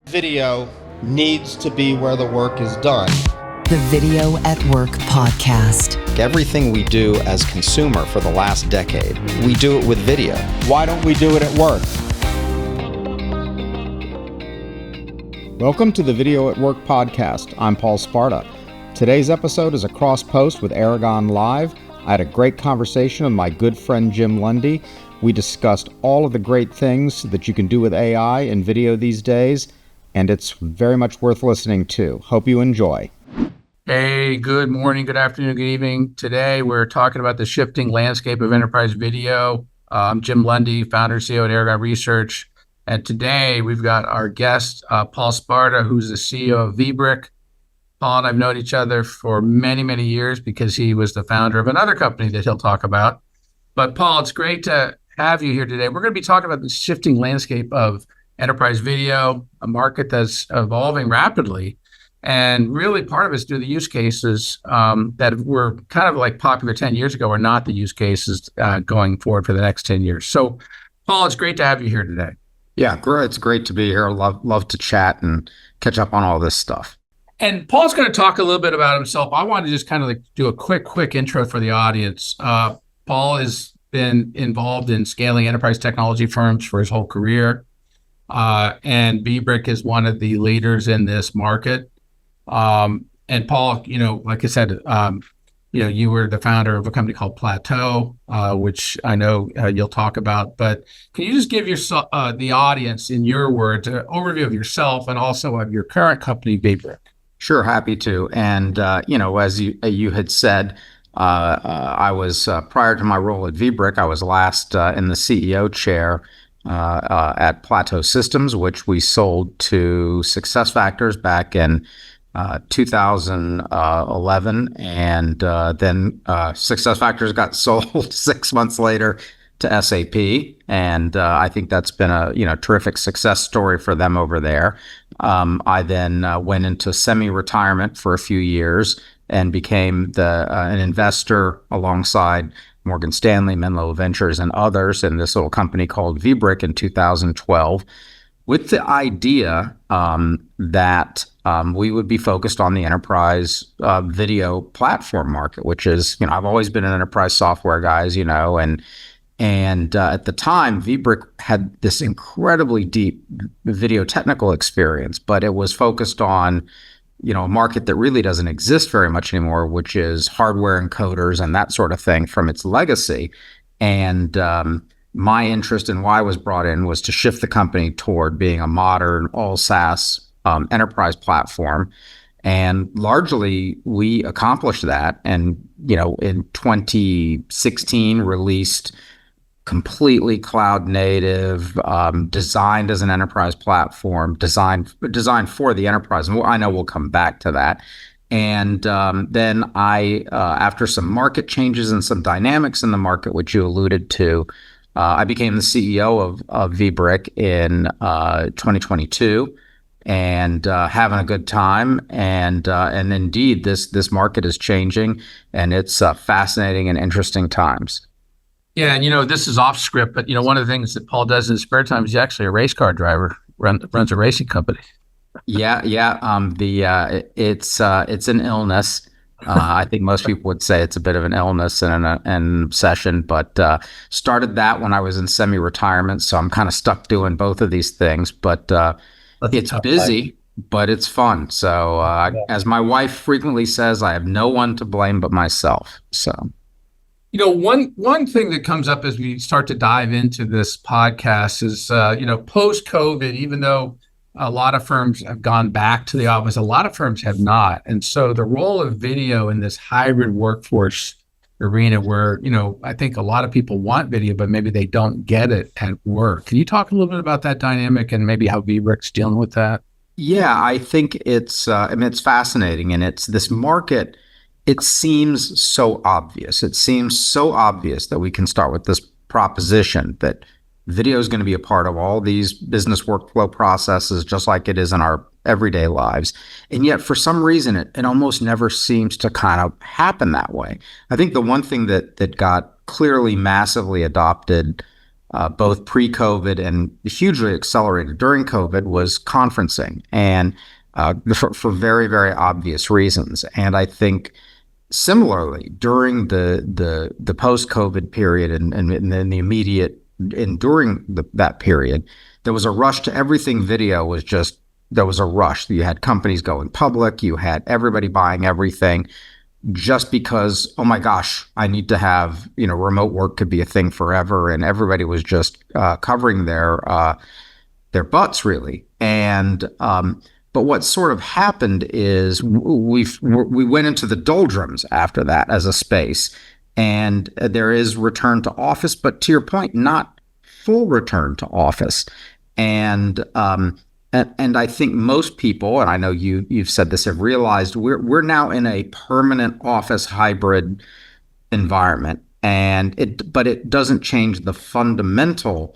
Video needs to be where the work is done. The Video at Work podcast. Everything we do as consumer for the last decade, we do it with video. Why don't we do it at work? Welcome to the Video at Work podcast. I'm Paul Sparta. Today's episode is a cross-post with Aragon Live. I had a great conversation with my good friend Jim Lundy. We discussed all of the great things that you can do with AI and video these days, and it's very much worth listening to. Hope you enjoy. Hey, good morning, good afternoon, good evening. Today, we're talking about the shifting landscape of enterprise video. I'm Jim Lundy, founder and CEO at Aragon Research. And today, we've got our guest, Paul Sparta, who's the CEO of Vbrick. Paul and I've known each other for many, many years because he was the founder of another company that he'll talk about. But Paul, it's great to have you here today. We're going to be talking about the shifting landscape of enterprise video, a market that's evolving rapidly. And really part of it's due to the use cases that were kind of like popular 10 years ago are not the use cases going forward for the next 10 years. So Paul, it's great to have you here today. Yeah, great. It's great to be here. Love to chat and catch up on all this stuff. And Paul's going to talk a little bit about himself. I want to just kind of like do a quick intro for the audience. Paul has been involved in scaling enterprise technology firms for his whole career. And Vbrick is one of the leaders in this market. And Paul, like I said, you were the founder of a company called Plateau, which I know you'll talk about. But can you just give the audience, in your words, an overview of yourself and also of your current company, Vbrick? Sure, happy to. And, as you had said, I was, prior to my role at Vbrick, I was last in the CEO chair at Plateau Systems, which we sold to SuccessFactors back in 2011, and then SuccessFactors got sold 6 months later to SAP, and I think that's been a terrific success story for them over there. I then went into semi-retirement for a few years and became an investor alongside Morgan Stanley, Menlo Ventures, and others in this little company called Vbrick in 2012, with the idea that we would be focused on the enterprise video platform market, which is, I've always been an enterprise software guy, and at the time, Vbrick had this incredibly deep video technical experience, but it was focused on a market that really doesn't exist very much anymore, which is hardware encoders and that sort of thing from its legacy. And my interest in why I was brought in was to shift the company toward being a modern, all SaaS enterprise platform. And largely, we accomplished that. And, in 2016, released completely cloud native, designed as an enterprise platform, designed for the enterprise. And I know we'll come back to that. And then I, after some market changes and some dynamics in the market, which you alluded to, I became the CEO of Vbrick in 2022, and having a good time. And indeed, this market is changing, and it's fascinating and interesting times. Yeah, and this is off script, but one of the things that Paul does in his spare time is he's actually a race car driver, runs a racing company. Yeah. It's an illness. I think most people would say it's a bit of an illness and an obsession, but started that when I was in semi-retirement, so I'm kind of stuck doing both of these things. But it's busy, but it's fun. So as my wife frequently says, I have no one to blame but myself. So. One thing that comes up as we start to dive into this podcast is, post-COVID, even though a lot of firms have gone back to the office, a lot of firms have not. And so the role of video in this hybrid workforce arena where, I think a lot of people want video, but maybe they don't get it at work. Can you talk a little bit about that dynamic and maybe how Vbrick's dealing with that? Yeah, I think it's fascinating. And it's this market. It seems so obvious. It seems so obvious that we can start with this proposition that video is going to be a part of all these business workflow processes, just like it is in our everyday lives. And yet, for some reason, it almost never seems to kind of happen that way. I think the one thing that got clearly massively adopted both pre-COVID and hugely accelerated during COVID, was conferencing, and for very, very obvious reasons. And I think similarly during the post-COVID period and then the immediate and during that period, there was a rush to everything video. There was a rush. You had companies going public. You had everybody buying everything just because, oh my gosh, I need to have, remote work could be a thing forever. And everybody was just covering their butts, really. And but what sort of happened is we went into the doldrums after that as a space. And there is return to office, but to your point, not full return to office. And I think most people, and I know you've said this, have realized we're now in a permanent office hybrid environment, but it doesn't change the fundamental,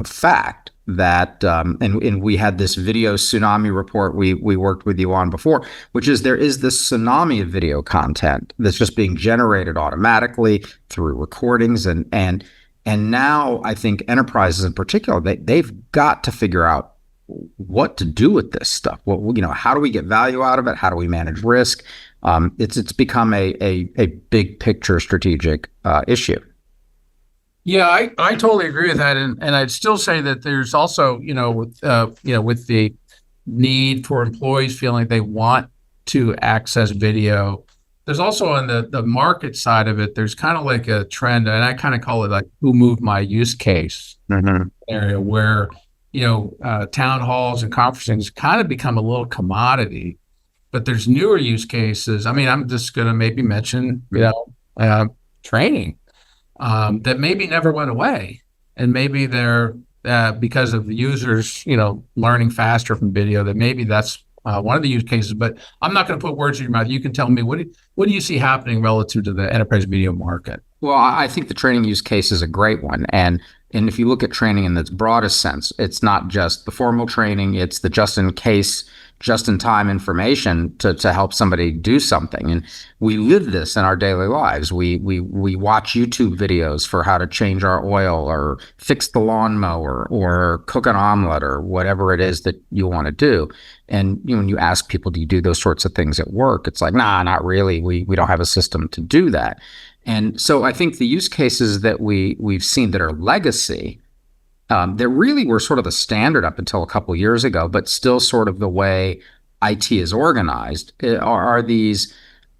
fact that, and we had this video tsunami report we worked with you on before, which is there is this tsunami of video content that's just being generated automatically through recordings, and now I think enterprises in particular, they've got to figure out what to do with this stuff. How do we get value out of it? How do we manage risk? It's become a big picture strategic issue. Yeah, I totally agree with that, and I'd still say that there's also, with the need for employees feeling like they want to access video. There's also on the market side of it, there's kind of like a trend, and I kind of call it like who moved my use case area, where town halls and conferencing kind of become a little commodity, but there's newer use cases. I mean, I'm just going to maybe mention training. That maybe never went away, and maybe they're because of the users, learning faster from video. That maybe that's one of the use cases. But I'm not going to put words in your mouth. You can tell me what do you see happening relative to the enterprise video market? Well, I think the training use case is a great one, and if you look at training in its broadest sense, it's not just the formal training; it's the just-in-case, just-in-time information to help somebody do something. And we live this in our daily lives. We watch YouTube videos for how to change our oil or fix the lawnmower or cook an omelet or whatever it is that you want to do. And when you ask people, do you do those sorts of things at work? It's like, nah, not really. We don't have a system to do that. And so I think the use cases that we've seen that are legacy, that really were sort of the standard up until a couple of years ago, but still sort of the way IT is organized, are these,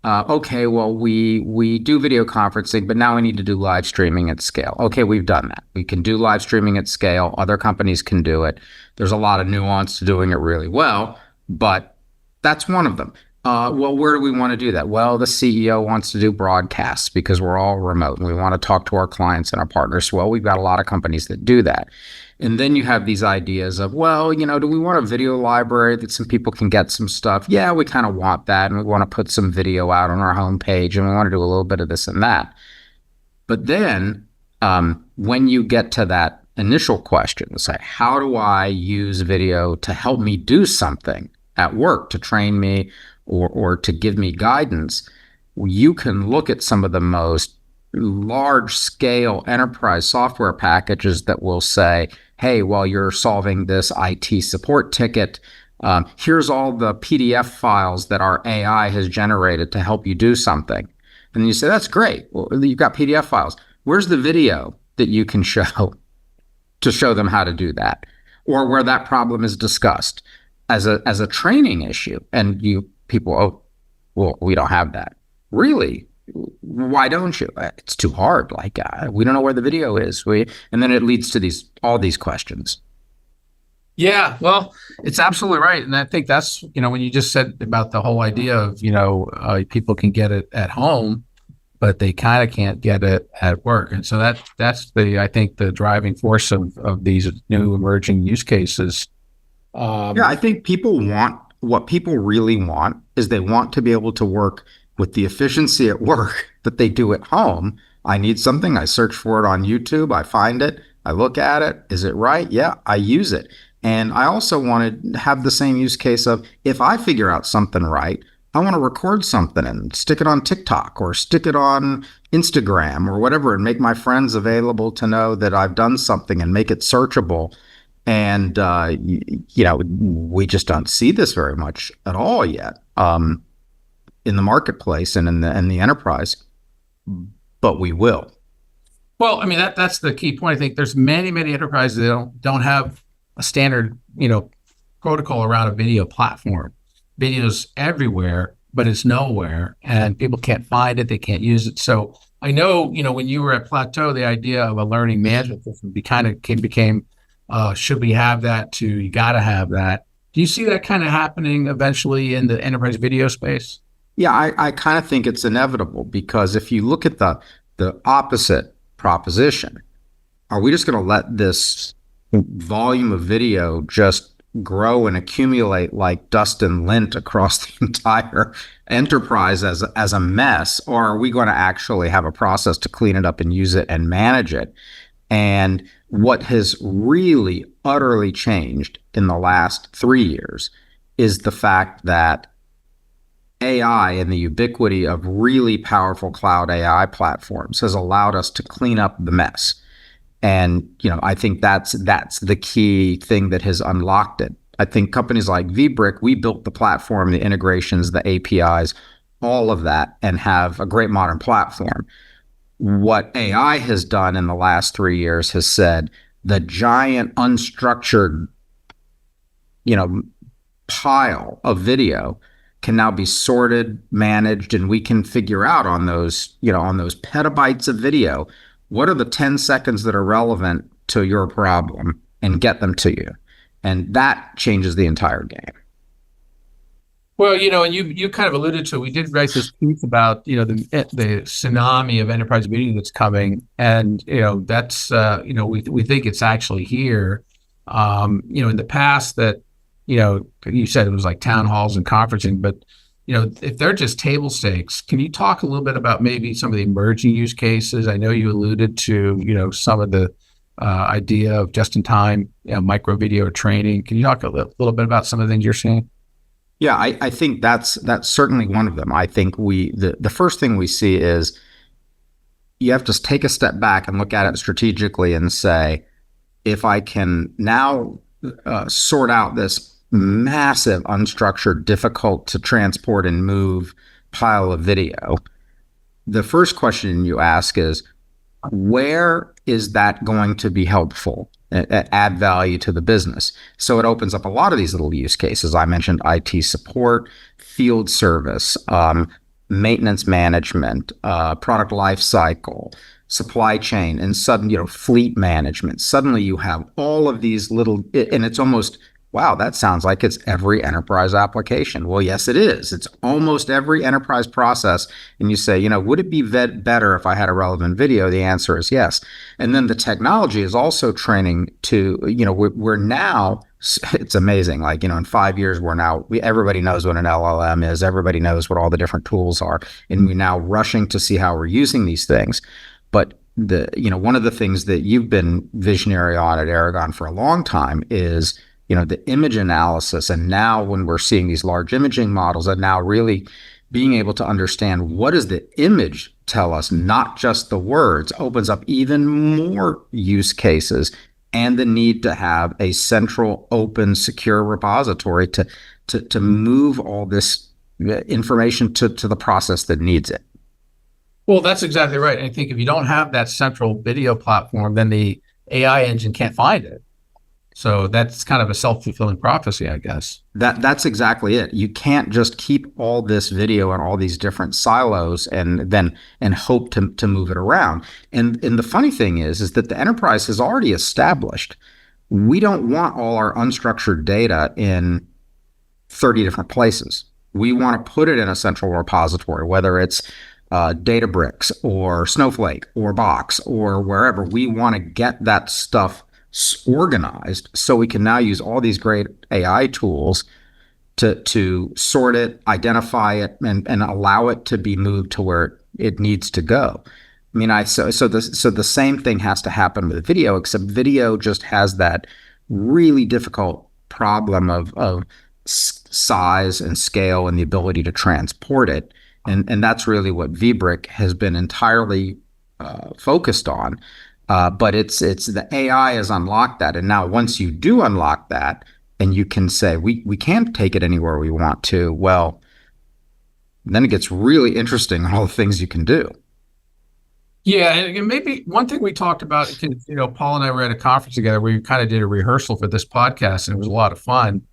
okay, well, we do video conferencing, but now we need to do live streaming at scale. Okay, we've done that. We can do live streaming at scale. Other companies can do it. There's a lot of nuance to doing it really well, but that's one of them. Well, where do we want to do that? Well, the CEO wants to do broadcasts because we're all remote and we want to talk to our clients and our partners. Well, we've got a lot of companies that do that. And then you have these ideas of, well, do we want a video library that some people can get some stuff? Yeah, we kind of want that. And we want to put some video out on our homepage and we want to do a little bit of this and that. But then when you get to that initial question, it's like, how do I use video to help me do something at work, to train me, or to give me guidance? You can look at some of the most large-scale enterprise software packages that will say, hey, while you're solving this IT support ticket, here's all the PDF files that our AI has generated to help you do something. And you say, that's great. Well, you've got PDF files. Where's the video that you can show to show them how to do that? Or where that problem is discussed as a training issue. And people, oh, well, we don't have that. Really? Why don't you? It's too hard. Like, we don't know where the video is. And then it leads to all these questions. Yeah, well, it's absolutely right. And I think that's, when you just said about the whole idea of, people can get it at home, but they kind of can't get it at work. And so that's I think the driving force of these new emerging use cases. I think what people really want is they want to be able to work with the efficiency at work that they do at home. I need something, I search for it on YouTube, I find it, I look at it. Is it right? Yeah, I use it. And I also want to have the same use case of, if I figure out something right, I want to record something and stick it on TikTok or stick it on Instagram or whatever and make my friends available to know that I've done something and make it searchable. And, we just don't see this very much at all yet in the marketplace and in the enterprise, but we will. Well, I mean, that's the key point. I think there's many enterprises that don't have a standard, protocol around a video platform. Video's everywhere, but it's nowhere, and people can't find it. They can't use it. So I know, when you were at Plateau, the idea of a learning management system became, should we have that to you got to have that. Do you see that kind of happening eventually in the enterprise video space? Yeah, I kind of think it's inevitable, because if you look at the opposite proposition, are we just going to let this volume of video just grow and accumulate like dust and lint across the entire enterprise as a mess, or are we going to actually have a process to clean it up and use it and manage it? And what has really utterly changed in the last 3 years is the fact that AI and the ubiquity of really powerful cloud AI platforms has allowed us to clean up the mess. And, I think that's the key thing that has unlocked it. I think companies like Vbrick, we built the platform, the integrations, the APIs, all of that, and have a great modern platform. What AI has done in the last 3 years has said the giant unstructured, pile of video can now be sorted, managed, and we can figure out on those petabytes of video, what are the 10 seconds that are relevant to your problem and get them to you. And that changes the entire game. Well, and you kind of alluded to it. We did write this piece about, the tsunami of enterprise video that's coming. And, that's, we think it's actually here. In the past that, you said it was like town halls and conferencing, but, if they're just table stakes, can you talk a little bit about maybe some of the emerging use cases? I know you alluded to, some of the idea of just-in-time micro video training. Can you talk a little bit about some of the things you're seeing? Yeah, I think that's certainly one of them. I think the first thing we see is you have to take a step back and look at it strategically and say, if I can now sort out this massive, unstructured, difficult to transport and move pile of video, the first question you ask is, where is that going to be helpful, add value to the business? So it opens up a lot of these little use cases. I mentioned IT support, field service, maintenance management, product life cycle, supply chain, and fleet management. Suddenly you have all of these little, and it's almost, wow, that sounds like it's every enterprise application. Well, yes, it is. It's almost every enterprise process. And you say, would it be better if I had a relevant video? The answer is yes. And then the technology is also training to, we're now, it's amazing. Like, in 5 years, everybody knows what an LLM is. Everybody knows what all the different tools are. And we're now rushing to see how we're using these things. But one of the things that you've been visionary on at Aragon for a long time is, the image analysis. And now when we're seeing these large imaging models and now really being able to understand what does the image tell us, not just the words, opens up even more use cases and the need to have a central, open, secure repository to move all this information to the process that needs it. Well, that's exactly right. I think if you don't have that central video platform, then the AI engine can't find it. So that's kind of a self-fulfilling prophecy, I guess. That's exactly it. You can't just keep all this video in all these different silos and hope to move it around. And the funny thing is that the enterprise has already established we don't want all our unstructured data in 30 different places. We want to put it in a central repository, whether it's Databricks or Snowflake or Box or wherever. We want to get that stuff organized so we can now use all these great AI tools to sort it, identify it, and allow it to be moved to where it needs to go. I mean, so the same thing has to happen with video, except video just has that really difficult problem of size and scale and the ability to transport it. And that's really what Vbrick has been entirely focused on. But it's the AI has unlocked that. And now once you do unlock that and you can say, we can't take it anywhere we want to, well, then it gets really interesting on all the things you can do. Yeah, and maybe one thing we talked about, Paul and I were at a conference together. We kind of did a rehearsal for this podcast, and it was a lot of fun.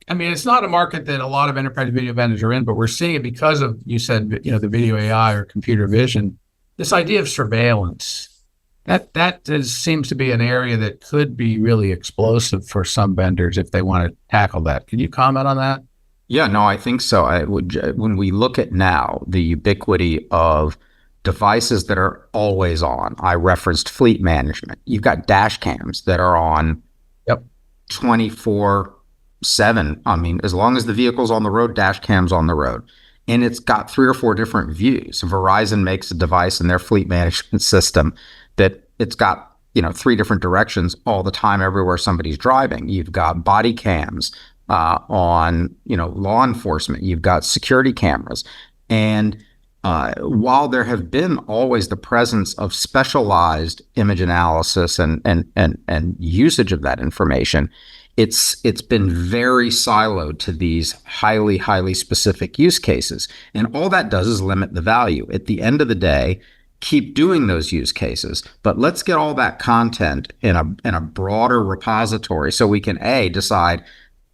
It's not a market that a lot of enterprise video vendors are in, but we're seeing it because of, you said, the video AI or computer vision. This idea of surveillance, that seems to be an area that could be really explosive for some vendors if they want to tackle that. Can you comment on that? Yeah, no, I think so. When we look at now the ubiquity of devices that are always on, I referenced fleet management. You've got dash cams that are on 24/7. As long as the vehicle's on the road, dash cam's on the road. And it's got 3 or 4 different views. Verizon makes a device in their fleet management system that it's got, 3 different directions all the time everywhere somebody's driving. You've got body cams on, law enforcement. You've got security cameras. And while there have been always the presence of specialized image analysis and usage of that information, it's been very siloed to these highly specific use cases. And all that does is limit the value. At the end of the day, keep doing those use cases, but let's get all that content in a broader repository so we can decide,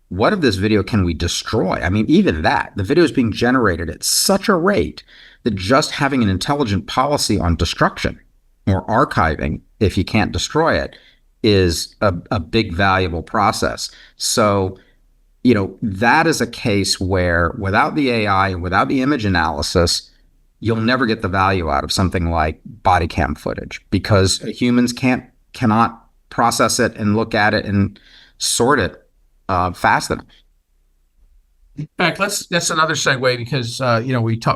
what of this video can we destroy? Even that, the video is being generated at such a rate that just having an intelligent policy on destruction or archiving, if you can't destroy it, is a big valuable process. So, that is a case where without the AI and without the image analysis, you'll never get the value out of something like body cam footage because humans cannot process it and look at it and sort it fast enough. In fact, that's another segue because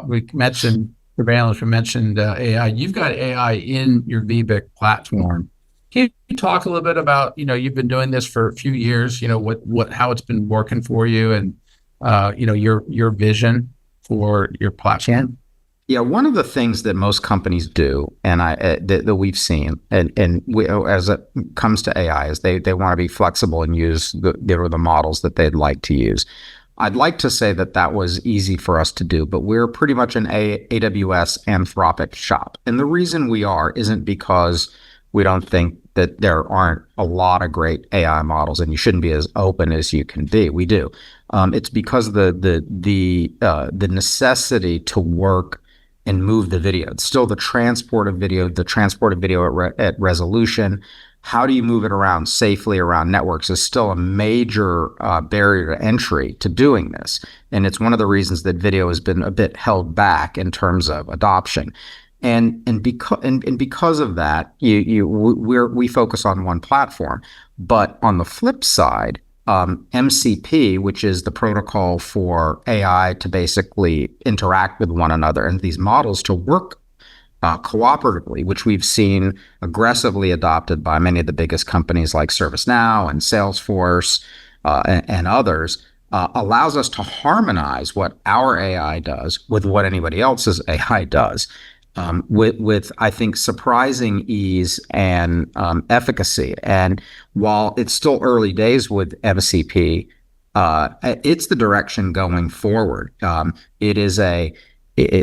we mentioned surveillance, we mentioned AI. You've got AI in your Vbrick platform. Can you talk a little bit about you've been doing this for a few years? How it's been working for you, and your vision for your platform. Yeah, one of the things that most companies do, and that we've seen, as it comes to AI, is they want to be flexible and use the models that they'd like to use. I'd like to say that was easy for us to do, but we're pretty much an AWS Anthropic shop. And the reason we isn't because we don't think that there aren't a lot of great AI models and you shouldn't be as open as you can be. We do. It's because the necessity to work and move the video. It's still the transport of video at resolution. How do you move it around safely around networks is still a major barrier to entry to doing this. And it's one of the reasons that video has been a bit held back in terms of adoption. And because of that, we focus on one platform. But on the flip side, MCP, which is the protocol for AI to basically interact with one another and these models to work cooperatively, which we've seen aggressively adopted by many of the biggest companies like ServiceNow and Salesforce and others, allows us to harmonize what our AI does with what anybody else's AI does. With I think surprising ease and efficacy. And while it's still early days with MCP, it's the direction going forward. It is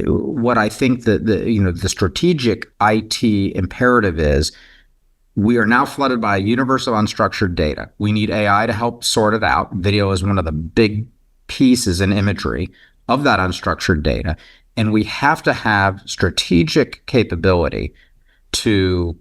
what I think the strategic IT imperative is. We are now flooded by a universe of unstructured data. We need AI to help sort it out. Video is one of the big pieces in imagery of that unstructured data. And we have to have strategic capability to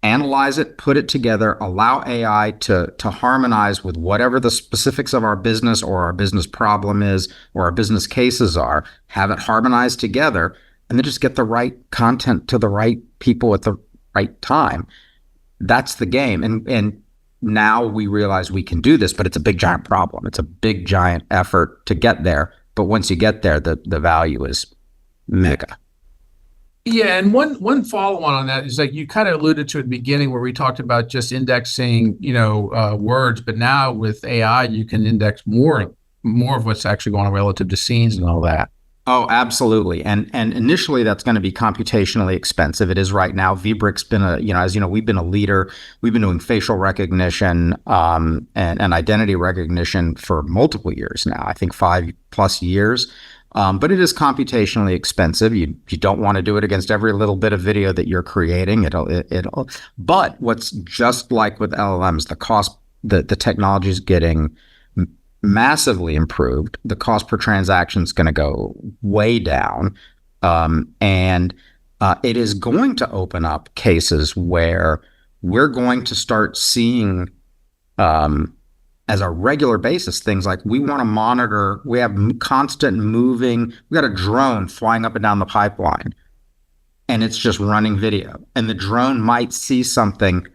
analyze it, put it together, allow AI to harmonize with whatever the specifics of our business or our business problem is or our business cases are, have it harmonized together, and then just get the right content to the right people at the right time. That's the game. And now we realize we can do this, but it's a big, giant problem. It's a big, giant effort to get there. But once you get there, the value is mega. Yeah, and one follow-on on that is like you kind of alluded to at the beginning where we talked about just indexing, words, but now with AI you can index more more of what's actually going on relative to scenes and all that. Oh, absolutely. And initially that's going to be computationally expensive. It is right now. Vbrick's been as you know, we've been a leader. We've been doing facial recognition and identity recognition for multiple years now. I think 5+ years. But it is computationally expensive. You don't want to do it against every little bit of video that you're creating. But what's just like with LLMs, the technology is getting massively improved. The cost per transaction is going to go way down. And it is going to open up cases where we're going to start seeing as a regular basis things like we want to monitor, we have constant moving, we got a drone flying up and down the pipeline and it's just running video. And the drone might see something.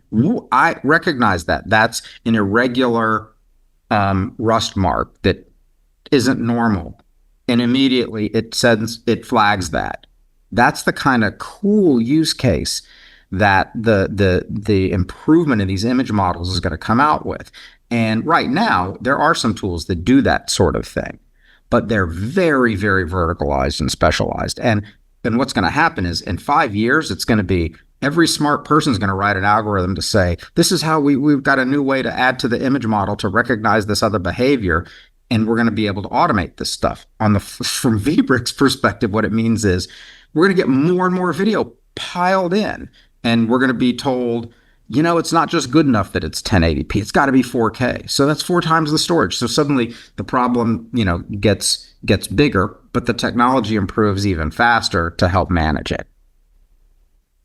I recognize that. That's an irregular rust mark that isn't normal, and immediately it flags that. That's the kind of cool use case that the improvement in these image models is going to come out with. And right now there are some tools that do that sort of thing, but they're very, very verticalized and specialized. And what's going to happen is in 5 years it's going to be every smart person is going to write an algorithm to say, this is how we've got a new way to add to the image model to recognize this other behavior. And we're going to be able to automate this stuff. From Vbrick's perspective, what it means is we're going to get more and more video piled in. And we're going to be told, it's not just good enough that it's 1080p. It's got to be 4K. So that's 4 times the storage. So suddenly the problem, gets bigger, but the technology improves even faster to help manage it.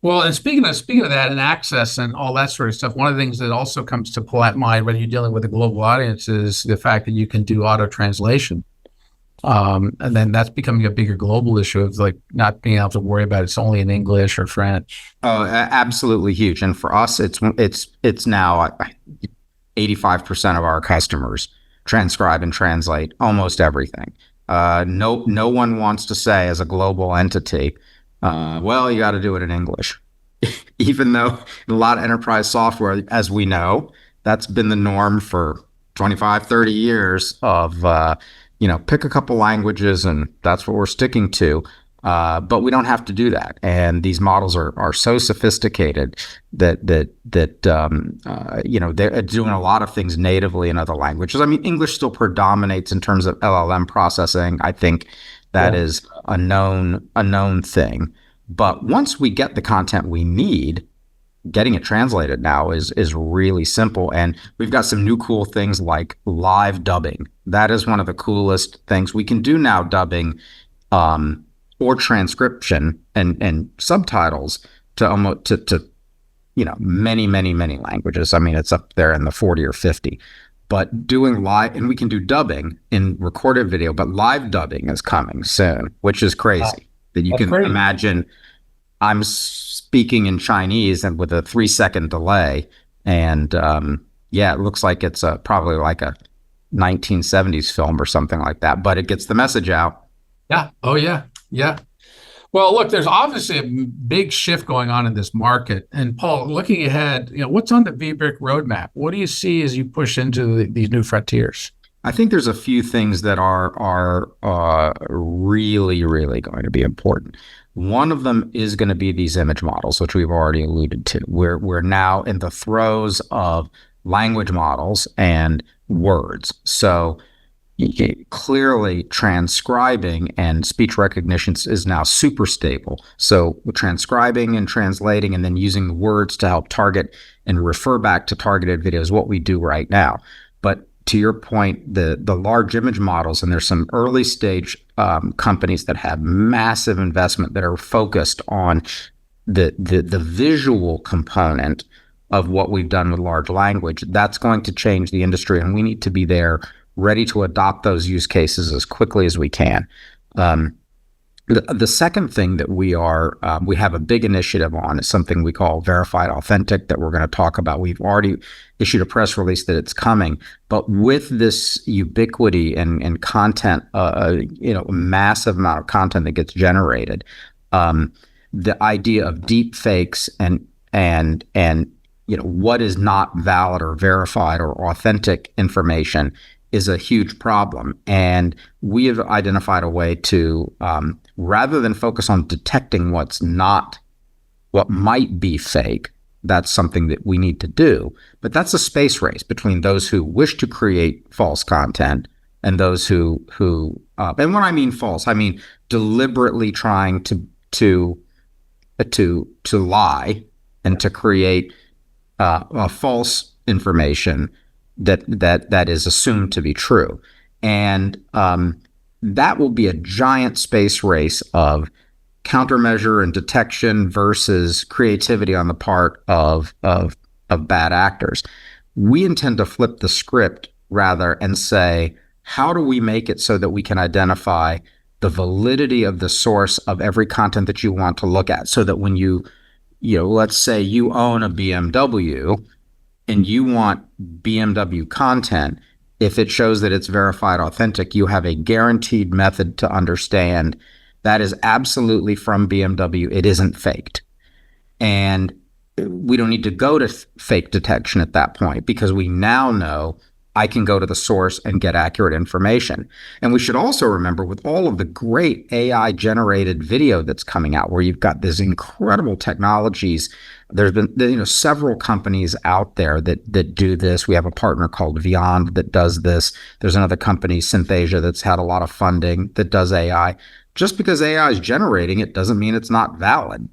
Well, and speaking of that and access and all that sort of stuff, one of the things that also comes to mind when you're dealing with a global audience is the fact that you can do auto translation. And then that's becoming a bigger global issue of like not being able to worry about it's only in English or French. Oh, absolutely huge. And for us, it's now 85% of our customers transcribe and translate almost everything. No one wants to say as a global entity, well, you got to do it in English, even though in a lot of enterprise software, as we know, that's been the norm for 25, 30 years of, pick a couple languages and that's what we're sticking to. But we don't have to do that. And these models are so sophisticated that they're doing a lot of things natively in other languages. I mean, English still predominates in terms of LLM processing. I think that is a known thing. But once we get the content we need, getting it translated now is really simple. And we've got some new cool things like live dubbing. That is one of the coolest things we can do now, dubbing or transcription and subtitles to many languages. I mean, it's up there in the 40 or 50. But doing live, and we can do dubbing in recorded video, but live dubbing is coming soon, which is crazy. That you can imagine I'm speaking in Chinese and with a 3-second delay. And it looks like it's probably like a 1970s film or something like that, but it gets the message out. Yeah. Oh, yeah. Yeah. Well, look, there's obviously a big shift going on in this market. And Paul, looking ahead, what's on the Vbrick roadmap? What do you see as you push into these new frontiers? I think there's a few things that are really, really going to be important. One of them is going to be these image models, which we've already alluded to. We're now in the throes of language models and words. So clearly transcribing and speech recognition is now super stable. So transcribing and translating and then using the words to help target and refer back to targeted videos, what we do right now. But to your point, the large image models, and there's some early stage companies that have massive investment that are focused on the visual component of what we've done with large language. That's going to change the industry, and we need to be there ready to adopt those use cases as quickly as we can. The second thing that we have a big initiative on is something we call verified authentic that we're going to talk about. We've already issued a press release that it's coming, but with this ubiquity and content, a massive amount of content that gets generated, the idea of deep fakes and what is not valid or verified or authentic information is a huge problem. And we have identified a way to, rather than focus on detecting what might be fake, that's something that we need to do. But that's a space race between those who wish to create false content and those who and when I mean false, I mean deliberately trying to lie and to create a false information that is assumed to be true. And that will be a giant space race of countermeasure and detection versus creativity on the part of bad actors. We intend to flip the script rather and say, how do we make it so that we can identify the validity of the source of every content that you want to look at, so that when let's say you own a BMW and you want BMW content, if it shows that it's verified authentic, you have a guaranteed method to understand that is absolutely from BMW. It isn't faked. And we don't need to go to fake detection at that point, because we now know I can go to the source and get accurate information. And we should also remember, with all of the great AI generated video that's coming out, where you've got these incredible technologies, there's been several companies out there that do this. We have a partner called Vyond that does this. There's another company, Synthesia, that's had a lot of funding that does AI. Just because AI is generating it doesn't mean it's not valid.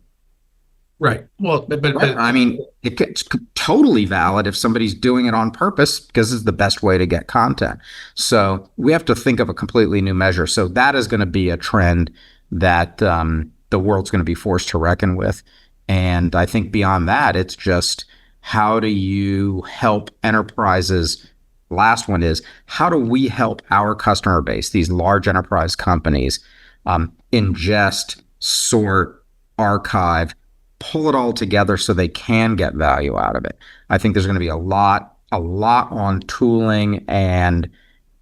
Right. Well, but I mean, it's totally valid if somebody's doing it on purpose, because it's the best way to get content. So we have to think of a completely new measure. So that is going to be a trend that the world's going to be forced to reckon with. And I think beyond that, it's just, how do you help enterprises? Last one is, how do we help our customer base, these large enterprise companies, ingest, sort, archive, pull it all together so they can get value out of it? I think there's going to be a lot on tooling and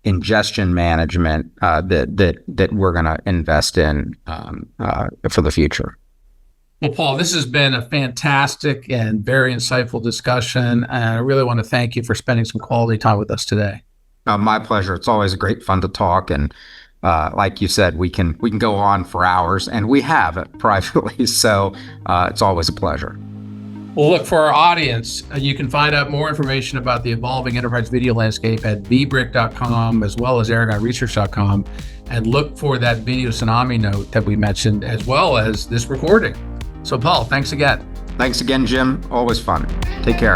ingestion management that we're going to invest in for the future. Well, Paul, this has been a fantastic and very insightful discussion, and I really want to thank you for spending some quality time with us today. My pleasure. It's always great fun to talk, and like you said, we can go on for hours, and we have it privately. So it's always a pleasure. Well, look, for our audience, you can find out more information about the evolving enterprise video landscape at vbrick.com, as well as aragonresearch.com, and look for that video Tsunami note that we mentioned, as well as this recording. So, Paul, thanks again. Thanks again, Jim. Always fun. Take care.